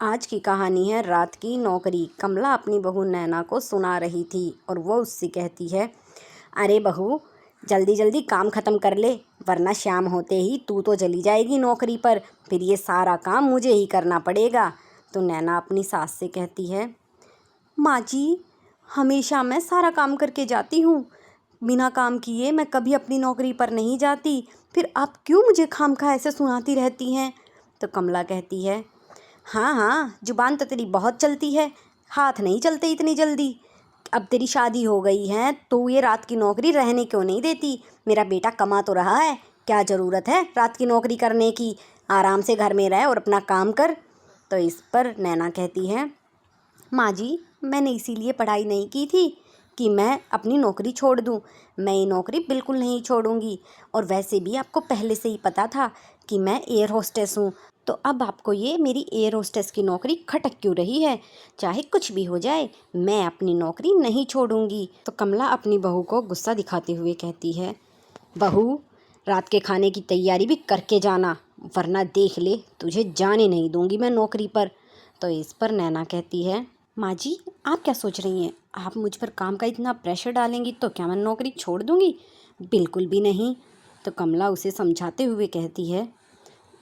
आज की कहानी है रात की नौकरी। कमला अपनी बहू नैना को सुना रही थी और वो उससे कहती है, अरे बहू, जल्दी जल्दी काम ख़त्म कर ले, वरना शाम होते ही तू तो चली जाएगी नौकरी पर, फिर ये सारा काम मुझे ही करना पड़ेगा। तो नैना अपनी सास से कहती है, माँ जी, हमेशा मैं सारा काम करके जाती हूँ, बिना काम किए मैं कभी अपनी नौकरी पर नहीं जाती, फिर आप क्यों मुझे खामखा ऐसे सुनाती रहती हैं। तो कमला कहती है, हाँ हाँ, जुबान तो तेरी बहुत चलती है, हाथ नहीं चलते इतनी जल्दी। अब तेरी शादी हो गई है तो ये रात की नौकरी रहने क्यों नहीं देती। मेरा बेटा कमा तो रहा है, क्या ज़रूरत है रात की नौकरी करने की, आराम से घर में रह और अपना काम कर। तो इस पर नैना कहती है, माँ जी, मैंने इसीलिए पढ़ाई नहीं की थी कि मैं अपनी नौकरी छोड़ दूँ। मैं ये नौकरी बिल्कुल नहीं छोड़ूंगी, और वैसे भी आपको पहले से ही पता था कि मैं एयर होस्टेस हूँ, तो अब आपको ये मेरी एयर होस्टेस की नौकरी खटक क्यों रही है। चाहे कुछ भी हो जाए, मैं अपनी नौकरी नहीं छोड़ूंगी। तो कमला अपनी बहू को गुस्सा दिखाते हुए कहती है, बहू, रात के खाने की तैयारी भी करके जाना, वरना देख ले तुझे जाने नहीं दूंगी मैं नौकरी पर। तो इस पर नैना कहती है, माँ जी, आप क्या सोच रही हैं, आप मुझ पर काम का इतना प्रेशर डालेंगी तो क्या मैं नौकरी छोड़ दूंगी, बिल्कुल भी नहीं। तो कमला उसे समझाते हुए कहती है,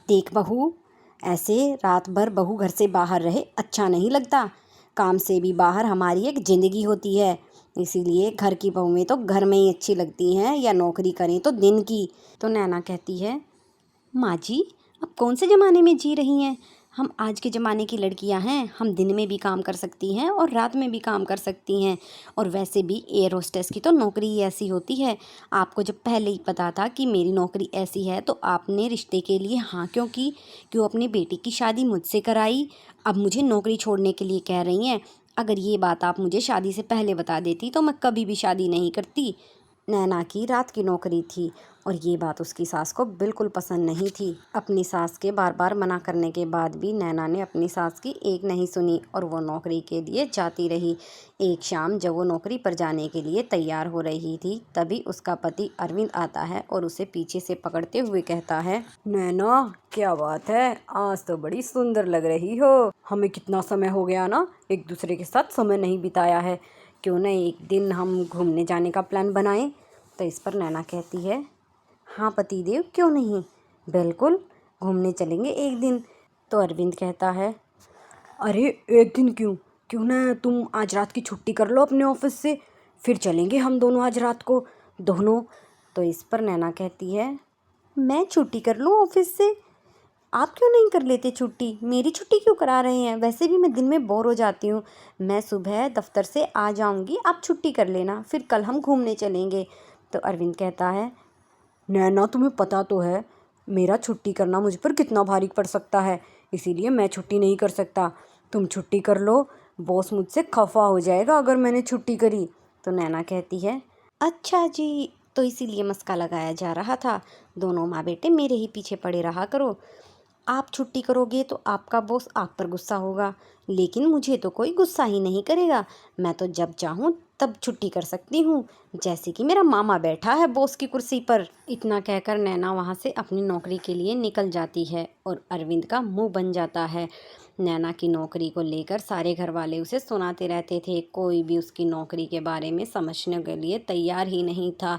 देख बहू, ऐसे रात भर बहू घर से बाहर रहे अच्छा नहीं लगता। काम से भी बाहर हमारी एक ज़िंदगी होती है, इसीलिए घर की बहुएं तो घर में ही अच्छी लगती हैं, या नौकरी करें तो दिन की। तो नैना कहती है, माँ जी, अब कौन से ज़माने में जी रही हैं। हम आज के ज़माने की लड़कियां हैं, हम दिन में भी काम कर सकती हैं और रात में भी काम कर सकती हैं। और वैसे भी एयर होस्टेस की तो नौकरी ही ऐसी होती है। आपको जब पहले ही पता था कि मेरी नौकरी ऐसी है तो आपने रिश्ते के लिए हाँ क्यों की, क्यों अपने बेटे की शादी मुझसे कराई, अब मुझे नौकरी छोड़ने के लिए कह रही हैं। अगर ये बात आप मुझे शादी से पहले बता देती तो मैं कभी भी शादी नहीं करती। नैना की रात की नौकरी थी और ये बात उसकी सास को बिल्कुल पसंद नहीं थी। अपनी सास के बार बार मना करने के बाद भी नैना ने अपनी सास की एक नहीं सुनी और वो नौकरी के लिए जाती रही। एक शाम जब वो नौकरी पर जाने के लिए तैयार हो रही थी, तभी उसका पति अरविंद आता है और उसे पीछे से पकड़ते हुए कहता है, नैना, क्या बात है, आज तो बड़ी सुंदर लग रही हो। हमें कितना समय हो गया ना एक दूसरे के साथ समय नहीं बिताया है, क्यों न एक दिन हम घूमने जाने का प्लान बनाएं। तो इस पर नैना कहती है, हाँ पतिदेव, क्यों नहीं, बिल्कुल घूमने चलेंगे एक दिन। तो अरविंद कहता है, अरे एक दिन क्यों, क्यों ना तुम आज रात की छुट्टी कर लो अपने ऑफिस से, फिर चलेंगे हम दोनों आज रात को दोनों। तो इस पर नैना कहती है, मैं छुट्टी कर लूँ ऑफिस से, आप क्यों नहीं कर लेते छुट्टी, मेरी छुट्टी क्यों करा रहे हैं, वैसे भी मैं दिन में बोर हो जाती हूँ। मैं सुबह दफ्तर से आ जाऊँगी, आप छुट्टी कर लेना, फिर कल हम घूमने चलेंगे। तो अरविंद कहता है, नैना, तुम्हें पता तो है मेरा छुट्टी करना मुझ पर कितना भारी पड़ सकता है, इसीलिए मैं छुट्टी नहीं कर सकता। तुम छुट्टी कर लो, बॉस मुझसे खफा हो जाएगा अगर मैंने छुट्टी करी। तो नैना कहती है, अच्छा जी, तो इसीलिए मस्का लगाया जा रहा था, दोनों माँ बेटे मेरे ही पीछे पड़े रहा करो। आप छुट्टी करोगे तो आपका बॉस आप पर गुस्सा होगा, लेकिन मुझे तो कोई गुस्सा ही नहीं करेगा। मैं तो जब चाहूँ तब छुट्टी कर सकती हूँ, जैसे कि मेरा मामा बैठा है बॉस की कुर्सी पर। इतना कहकर नैना वहाँ से अपनी नौकरी के लिए निकल जाती है और अरविंद का मुंह बन जाता है। नैना की नौकरी को लेकर सारे घर वाले उसे सुनाते रहते थे, कोई भी उसकी नौकरी के बारे में समझने के लिए तैयार ही नहीं था।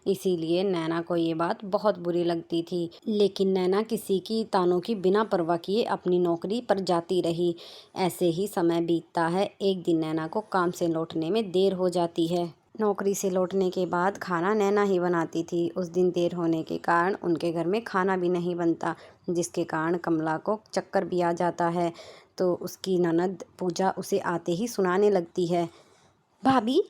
इसीलिए नैना को ये बात बहुत बुरी लगती थी, लेकिन नैना किसी की तानों की बिना परवाह किए अपनी नौकरी पर जाती रही। ऐसे ही समय बीतता है। एक दिन नैना को काम से लौटने में देर हो जाती है। नौकरी से लौटने के बाद खाना नैना ही बनाती थी। उस दिन देर होने के कारण उनके घर में खाना भी नहीं बनता, जिसके कारण कमला को चक्कर भी आ जाता है। तो उसकी ननद पूजा उसे आते ही सुनाने लगती है, भाभी,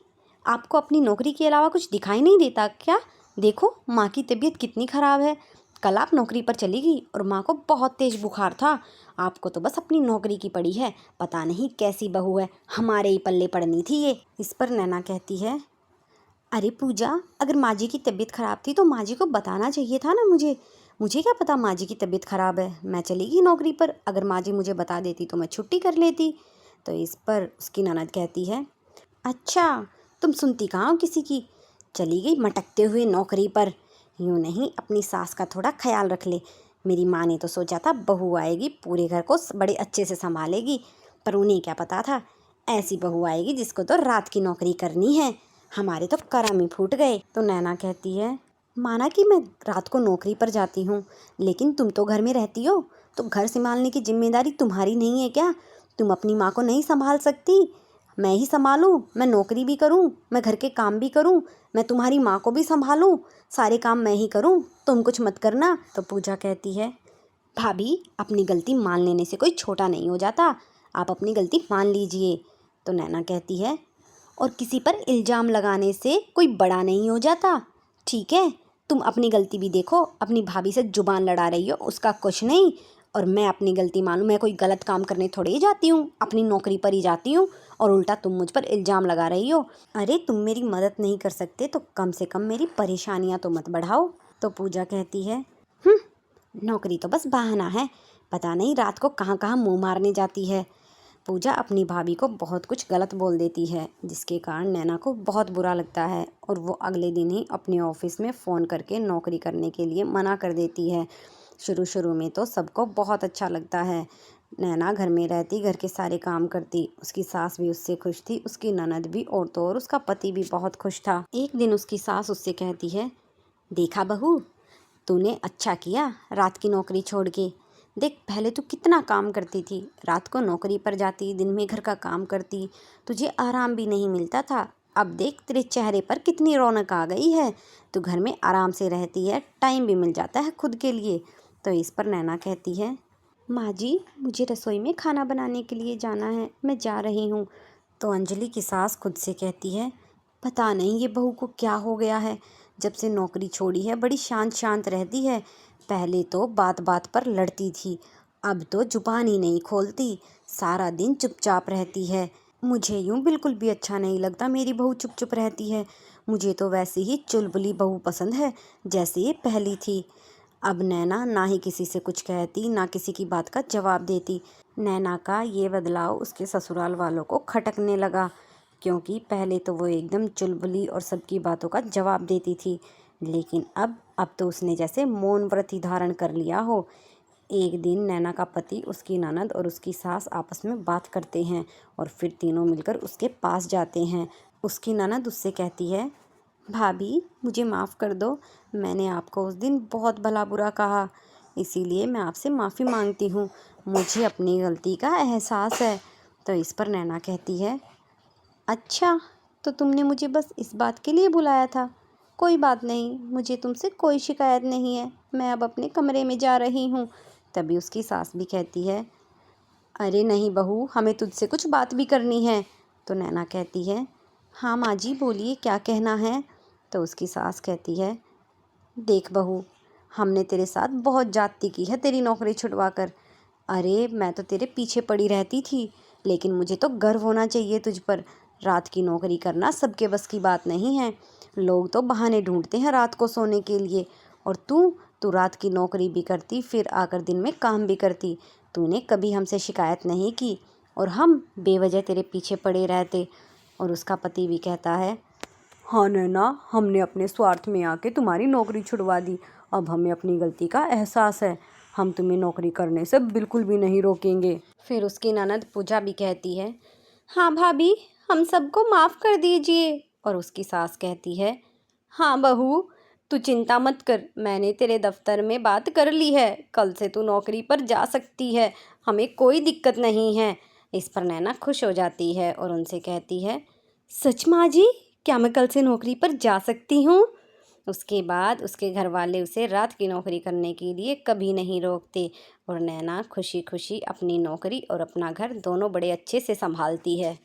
आपको अपनी नौकरी के अलावा कुछ दिखाई नहीं देता क्या? देखो, माँ की तबीयत कितनी ख़राब है। कल आप नौकरी पर चली गई और माँ को बहुत तेज़ बुखार था। आपको तो बस अपनी नौकरी की पड़ी है, पता नहीं कैसी बहू है, हमारे ही पल्ले पड़नी थी ये। इस पर नैना कहती है, अरे पूजा, अगर माँ जी की तबीयत ख़राब थी तो माँ जी को बताना चाहिए था ना मुझे। मुझे क्या पता माँ जी की तबीयत ख़राब है, मैं चली गई नौकरी पर, अगर माँ जी मुझे बता देती तो मैं छुट्टी कर लेती। तो इस पर उसकी ननद कहती है, अच्छा, तुम सुनती कहाँ हो किसी की, चली गई मटकते हुए नौकरी पर। यूँ नहीं, अपनी सास का थोड़ा ख्याल रख ले, मेरी माँ ने तो सोचा था बहू आएगी पूरे घर को बड़े अच्छे से संभालेगी, पर उन्हें क्या पता था ऐसी बहू आएगी जिसको तो रात की नौकरी करनी है। हमारे तो करम ही फूट गए। तो नैना कहती है, माना कि मैं रात को नौकरी पर जाती हूँ, लेकिन तुम तो घर में रहती हो, तो घर संभालने की जिम्मेदारी तुम्हारी नहीं है क्या? तुम अपनी माँ को नहीं संभाल सकती? मैं ही संभालूं? मैं नौकरी भी करूं, मैं घर के काम भी करूं, मैं तुम्हारी माँ को भी संभालूं, सारे काम मैं ही करूं, तुम कुछ मत करना। तो पूजा कहती है, भाभी अपनी गलती मान लेने से कोई छोटा नहीं हो जाता, आप अपनी गलती मान लीजिए। तो नैना कहती है, और किसी पर इल्ज़ाम लगाने से कोई बड़ा नहीं हो जाता, ठीक है? तुम अपनी गलती भी देखो, अपनी भाभी से जुबान लड़ा रही हो, उसका कुछ नहीं, और मैं अपनी गलती मानूं? मैं कोई गलत काम करने थोड़े ही जाती हूँ, अपनी नौकरी पर ही जाती हूँ, और उल्टा तुम मुझ पर इल्ज़ाम लगा रही हो। अरे तुम मेरी मदद नहीं कर सकते तो कम से कम मेरी परेशानियाँ तो मत बढ़ाओ। तो पूजा कहती है, नौकरी तो बस बहाना है, पता नहीं रात को कहाँ कहाँ मुँह मारने जाती है। पूजा अपनी भाभी को बहुत कुछ गलत बोल देती है, जिसके कारण नैना को बहुत बुरा लगता है, और वो अगले दिन ही अपने ऑफिस में फ़ोन करके नौकरी करने के लिए मना कर देती है। शुरू शुरू में तो सबको बहुत अच्छा लगता है। नैना घर में रहती, घर के सारे काम करती, उसकी सास भी उससे खुश थी, उसकी ननद भी, और तो और उसका पति भी बहुत खुश था। एक दिन उसकी सास उससे कहती है, देखा बहू, तूने अच्छा किया रात की नौकरी छोड़ के। देख पहले तू कितना काम करती थी, रात को नौकरी पर जाती, दिन में घर का काम करती, तुझे आराम भी नहीं मिलता था। अब देख तेरे चेहरे पर कितनी रौनक आ गई है, तू घर में आराम से रहती है, टाइम भी मिल जाता है खुद के लिए। तो इस पर नैना कहती है, माँ जी मुझे रसोई में खाना बनाने के लिए जाना है, मैं जा रही हूँ। तो अंजलि की सास खुद से कहती है, पता नहीं ये बहू को क्या हो गया है, जब से नौकरी छोड़ी है बड़ी शांत शांत रहती है। पहले तो बात बात पर लड़ती थी, अब तो जुबान ही नहीं खोलती, सारा दिन चुपचाप रहती है। मुझे यूँ बिल्कुल भी अच्छा नहीं लगता मेरी बहू चुप चुप रहती है। मुझे तो वैसे ही चुलबुली बहू पसंद है, जैसे ये पहली थी। अब नैना ना ही किसी से कुछ कहती, ना किसी की बात का जवाब देती। नैना का ये बदलाव उसके ससुराल वालों को खटकने लगा, क्योंकि पहले तो वो एकदम चुलबुली और सबकी बातों का जवाब देती थी, लेकिन अब तो उसने जैसे मौन व्रत ही धारण कर लिया हो। एक दिन नैना का पति, उसकी ननद और उसकी सास आपस में बात करते हैं, और फिर तीनों मिलकर उसके पास जाते हैं। उसकी ननद उससे कहती है, भाभी मुझे माफ़ कर दो, मैंने आपको उस दिन बहुत भला बुरा कहा, इसीलिए मैं आपसे माफ़ी मांगती हूँ, मुझे अपनी गलती का एहसास है। तो इस पर नैना कहती है, अच्छा, तो तुमने मुझे बस इस बात के लिए बुलाया था? कोई बात नहीं, मुझे तुमसे कोई शिकायत नहीं है, मैं अब अपने कमरे में जा रही हूँ। तभी उसकी सास भी कहती है, अरे नहीं बहू, हमें तुझसे कुछ बात भी करनी है। तो नैना कहती है, हाँ माँ जी बोलिए, क्या कहना है? तो उसकी सास कहती है, देख बहू, हमने तेरे साथ बहुत ज्यादती की है तेरी नौकरी छुड़वा कर। अरे मैं तो तेरे पीछे पड़ी रहती थी, लेकिन मुझे तो गर्व होना चाहिए तुझ पर। रात की नौकरी करना सबके बस की बात नहीं है, लोग तो बहाने ढूंढते हैं रात को सोने के लिए, और तू तू रात की नौकरी भी करती, फिर आकर दिन में काम भी करती। तूने कभी हमसे शिकायत नहीं की, और हम बेवजह तेरे पीछे पड़े रहते। और उसका पति भी कहता है, हाँ नैना, हमने अपने स्वार्थ में आके तुम्हारी नौकरी छुड़वा दी, अब हमें अपनी गलती का एहसास है, हम तुम्हें नौकरी करने से बिल्कुल भी नहीं रोकेंगे। फिर उसकी ननद पूजा भी कहती है, हाँ भाभी, हम सबको माफ़ कर दीजिए। और उसकी सास कहती है, हाँ बहू, तू चिंता मत कर, मैंने तेरे दफ्तर में बात कर ली है, कल से तू नौकरी पर जा सकती है, हमें कोई दिक्कत नहीं है। इस पर नैना खुश हो जाती है और उनसे कहती है, सच माँ जी, क्या मैं कल से नौकरी पर जा सकती हूँ? उसके बाद उसके घर वाले उसे रात की नौकरी करने के लिए कभी नहीं रोकते, और नैना खुशी खुशी अपनी नौकरी और अपना घर दोनों बड़े अच्छे से संभालती है।